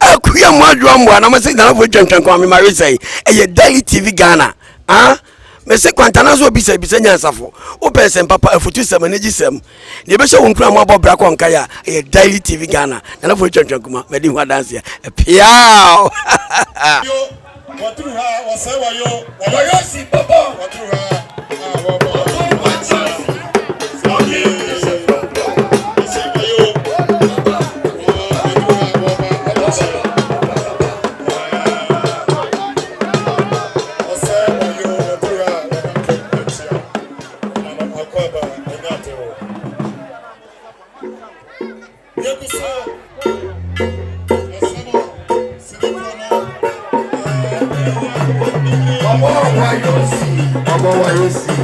Akuya mwadwo na mo say na fo twentwen me mare say e Daily TV Ghana me se kwantana so bisa nyansafo o person papa afutu sem na gisem ne be hye won kura mo abobra konka ya e Daily TV Ghana na fo twentwen kuma me di ho dance e piao yo watru ha wasewa yo Wayoosi papa watru ha Wayoosi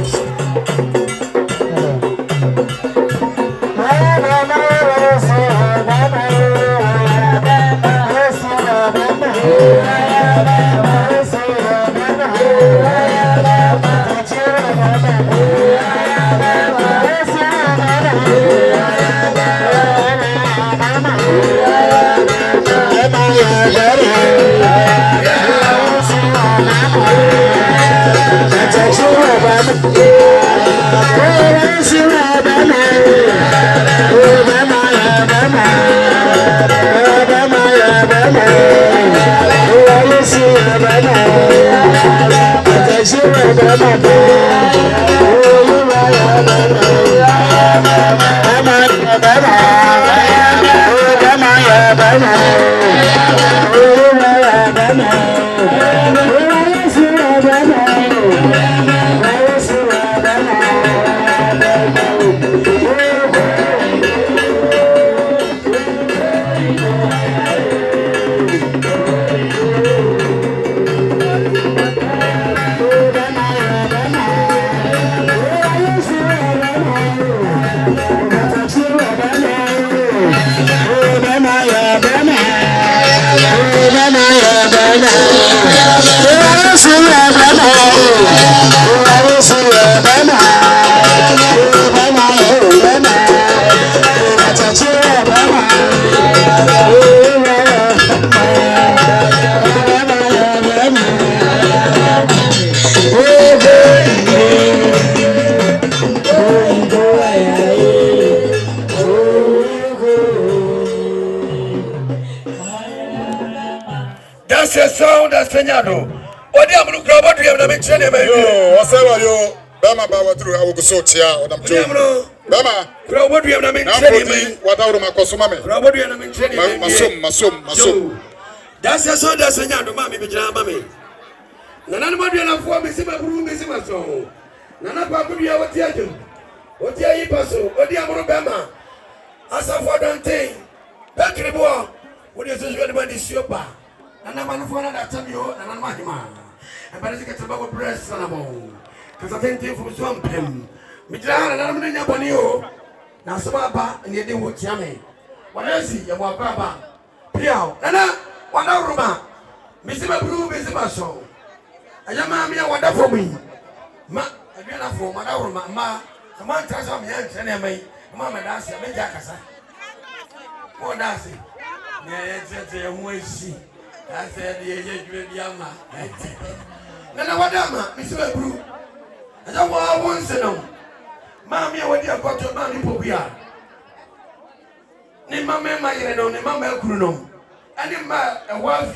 That's a sound that's Peñado. What do you have to grab out of the mixture? Yo, whatever you, Bama Bawa through our Sotia or them two. Bama, what do you have to mixture? What out of my Cosumame? What do you have to mixture? Masum. That's a sound that's Peñado, Mammy, Mammy. Nana, what do you have for me? See my room is my song. Nana, what do you have to tell you? What do you pass? What do you have to Bama? As a for Dante, Bacribo, what is this going to be super? And I'm on the phone that time you and I'm Mahima. And by the get about breast and among. Because I think you from some pim. Midran and I'm in Yabanio. Now, Sababa and you didn't watch Yammy. Wayoosi, you want Baba. Piao, Nana, one hour, Missy Blue, Missy Maso. I am a wonderful me. Ma, I get a for my hour, ma. Come on, tell some young and me. Mamma, that's a big jackass. What does it? Yes, it's a Wayoosi. I said, yeah, Nana, what am I, Mr. Blue? I don't want to know. Mammy, what you have got your money for we are. Name my man, my Mamma Bruno, and in my wife.